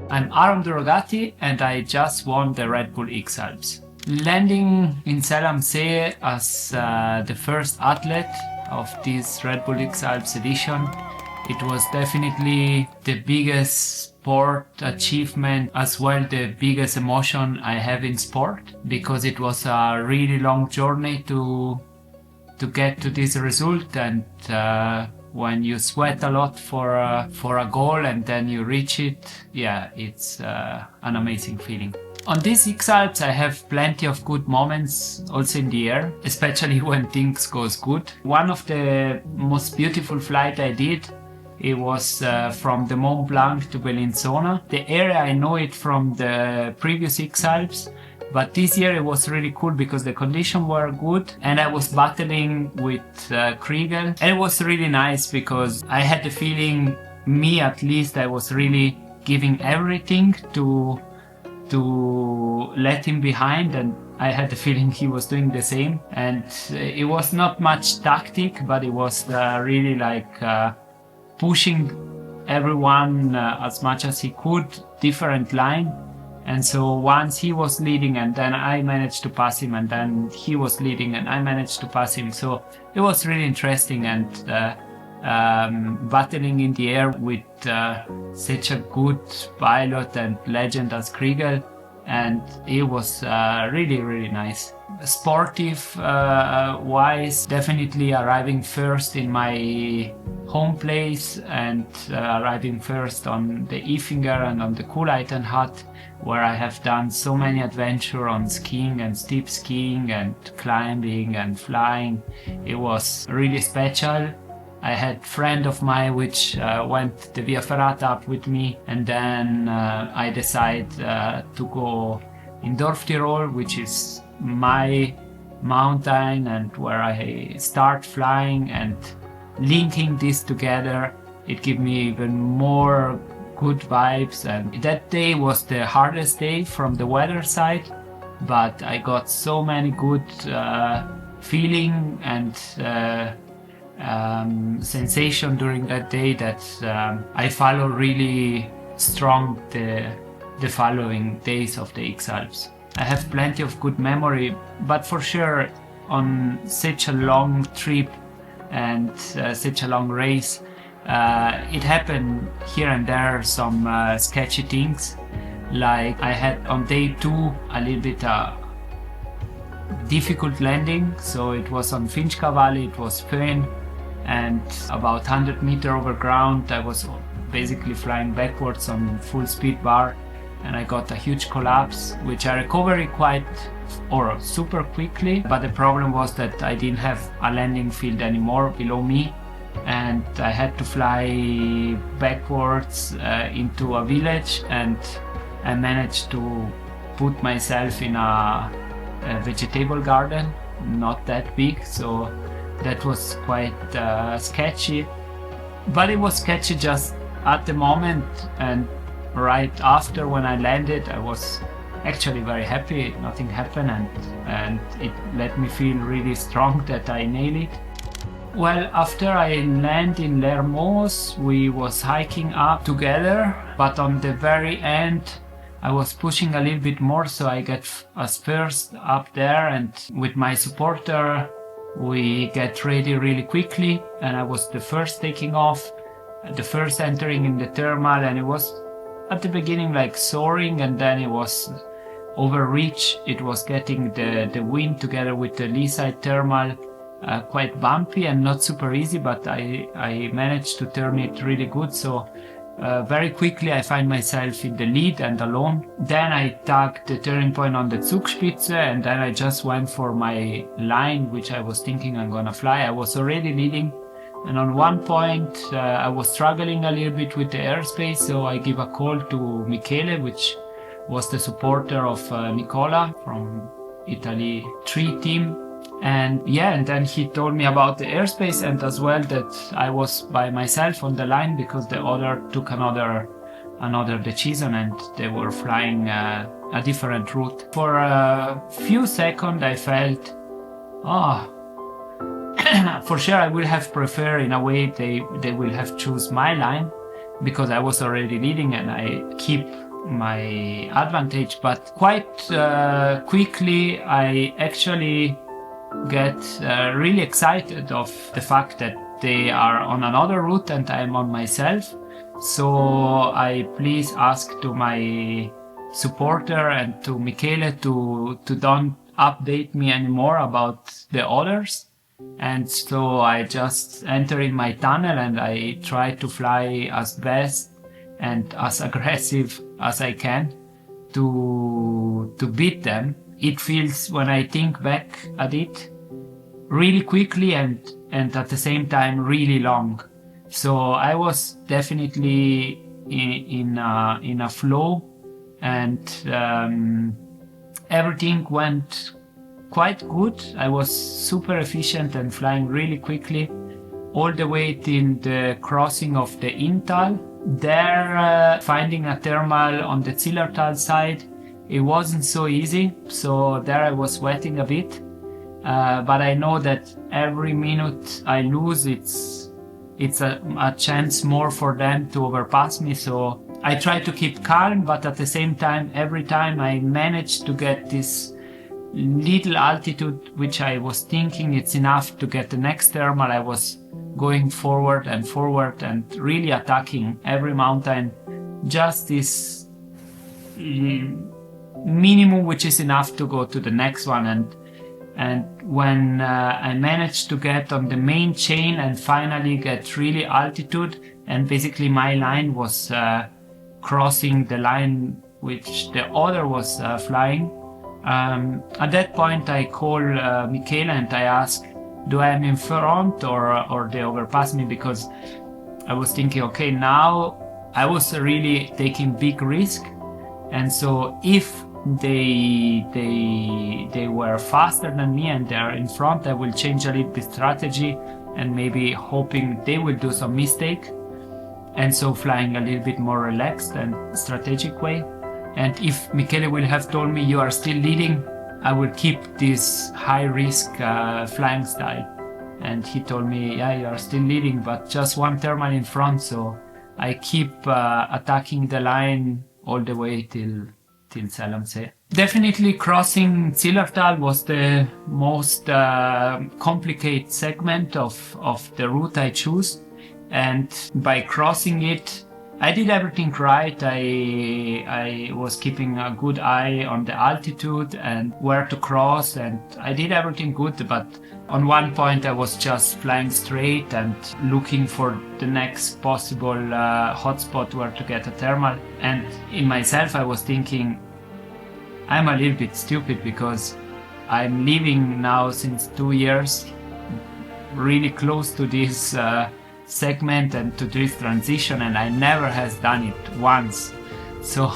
I'm Durogati and I just won the RedBull X-Alps. Landing in Zell as the first athlete of this RedBull X-Alps edition, it was definitely the biggest sport achievement, as well the biggest emotion I have in sport, because it was a really long journey to get to this result, and when you sweat a lot for a goal and then you reach it, yeah, it's an amazing feeling. On this X-Alps I have plenty of good moments also in the air, especially when things goes good. One of the most beautiful flight I did, it was from the Mont Blanc to Bellinzona. The area I know it from the previous X-Alps, but this year it was really cool because the conditions were good and I was battling with Kriegel. And it was really nice because I had the feeling, me at least, I was really giving everything to let him behind, and I had the feeling he was doing the same. And it was not much tactic, but it was really like pushing everyone as much as he could, different line. And so once he was leading and then I managed to pass him, and then he was leading and I managed to pass him. So it was really interesting, and battling in the air with such a good pilot and legend as Kriegel, and it was really, really nice. Sportive wise, definitely arriving first in my home place and arriving first on the Ifinger and on the Kuleiten hut, where I have done so many adventures on skiing and steep skiing and climbing and flying. It was really special. I had a friend of mine which went the Via Ferrata up with me, and then I decided to go in Dorf Tirol, which is my mountain and where I start flying, and linking this together, it gave me even more good vibes. And that day was the hardest day from the weather side, but I got so many good feeling and sensation during that day that I follow really strong the following days of the X-Alps. I have plenty of good memory, but for sure on such a long trip and such a long race, it happened here and there some sketchy things. Like I had on day 2 a little bit difficult landing, so it was on Finchka Valley, it was Föhn, and about 100 meters over ground I was basically flying backwards on full speed bar, and I got a huge collapse, which I recovered super quickly. But the problem was that I didn't have a landing field anymore below me, and I had to fly backwards into a village, and I managed to put myself in a vegetable garden, not that big, so that was quite sketchy. But it was sketchy just at the moment, and right after when I landed I was actually very happy. Nothing happened, and it let me feel really strong that I nailed it. Well, after I landed in Lermoos, we was hiking up together, but on the very end I was pushing a little bit more, so I get us first up there, and with my supporter we get ready really quickly, and I was the first taking off, the first entering in the thermal, and it was at the beginning like soaring, and then it was overreach. It was getting the wind together with the lee side thermal quite bumpy and not super easy, but I managed to turn it really good. So very quickly I find myself in the lead and alone. Then I tag the turning point on the Zugspitze, and then I just went for my line, which I was thinking I'm gonna fly. I was already leading, and on one point I was struggling a little bit with the airspace, so I give a call to Michele, which was the supporter of Nicola from Italy 3 team. And yeah, and then he told me about the airspace, and as well that I was by myself on the line because the other took another decision and they were flying a different route. For a few seconds I felt, for sure I will have preferred, in a way they will have choose my line, because I was already leading and I keep my advantage, but quite quickly I actually get really excited of the fact that they are on another route and I'm on myself. So I please ask to my supporter and to Michele to don't update me anymore about the others. And so I just enter in my tunnel and I try to fly as best and as aggressive as I can to beat them. It feels, when I think back at it, really quickly and at the same time really long. So I was definitely in a flow, and everything went quite good. I was super efficient and flying really quickly all the way till the crossing of the Inntal. There, finding a thermal on the Zillertal side, it wasn't so easy. So there I was sweating a bit. But I know that every minute I lose, it's a chance more for them to overpass me. So I try to keep calm, but at the same time, every time I manage to get this little altitude, which I was thinking it's enough to get the next thermal, I was going forward and really attacking every mountain, just this minimum which is enough to go to the next one. And when I managed to get on the main chain and finally get really altitude, and basically my line was crossing the line which the other was flying, at that point I call Michele and I ask, do I am in front or they overpass me? Because I was thinking, okay, now I was really taking big risk, and so if they were faster than me and they are in front, I will change a little bit strategy and maybe hoping they will do some mistake, and so flying a little bit more relaxed and strategic way. And if Michele will have told me you are still leading, I will keep this high risk flying style. And he told me, yeah, you are still leading, but just one thermal in front. So I keep attacking the line all the way till Zell. Definitely crossing Zillertal was the most complicated segment of the route I choose. And by crossing it, I did everything right. I was keeping a good eye on the altitude and where to cross, and I did everything good. But on one point I was just flying straight and looking for the next possible hotspot where to get a thermal. And in myself I was thinking, I'm a little bit stupid because I'm living now since 2 years really close to this segment and to this transition, and I never has done it once. So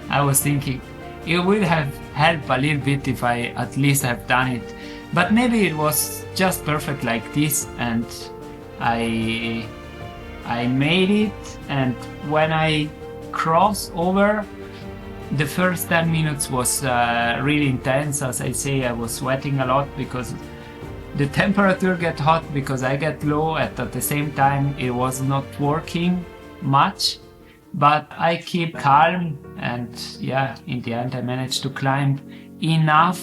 I was thinking it would have helped a little bit if I at least have done it, but maybe it was just perfect like this, and I made it. And when I crossed over, the first 10 minutes was really intense. As I say, I was sweating a lot because the temperature get hot, because I get low, and at the same time it was not working much. But I keep calm, and yeah, in the end I managed to climb enough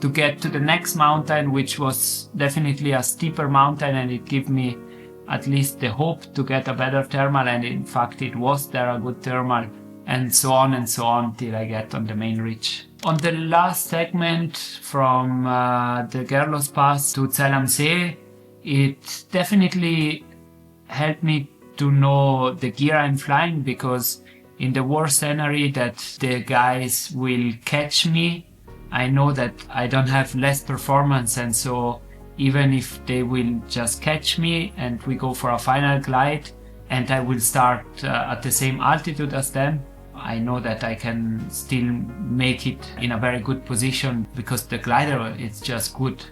to get to the next mountain, which was definitely a steeper mountain, and it gave me at least the hope to get a better thermal, and in fact it was there a good thermal, and so on till I get on the main ridge. On the last segment from the Gerlos Pass to Zell am See, it definitely helped me to know the gear I'm flying, because in the worst scenario that the guys will catch me, I know that I don't have less performance, and so even if they will just catch me and we go for a final glide and I will start at the same altitude as them, I know that I can still make it in a very good position because the glider is just good.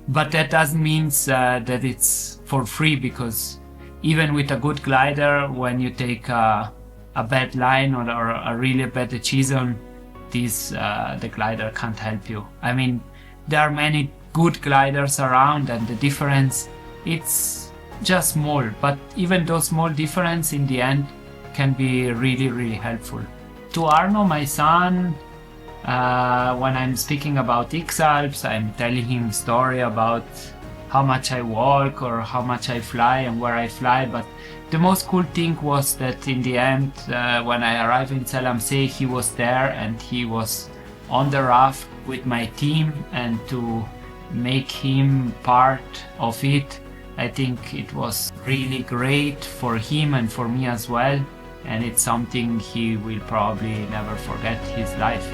But that doesn't mean that it's for free, because even with a good glider, when you take a bad line or a really bad decision, the glider can't help you. I mean, there are many good gliders around, and the difference, it's just small. But even those small difference in the end can be really, really helpful. To Arno, my son, when I'm speaking about X-Alps, I'm telling him story about how much I walk or how much I fly and where I fly. But the most cool thing was that in the end, when I arrived in Zell, he was there and he was on the raft with my team, and to make him part of it, I think it was really great for him and for me as well, and it's something he will probably never forget his life.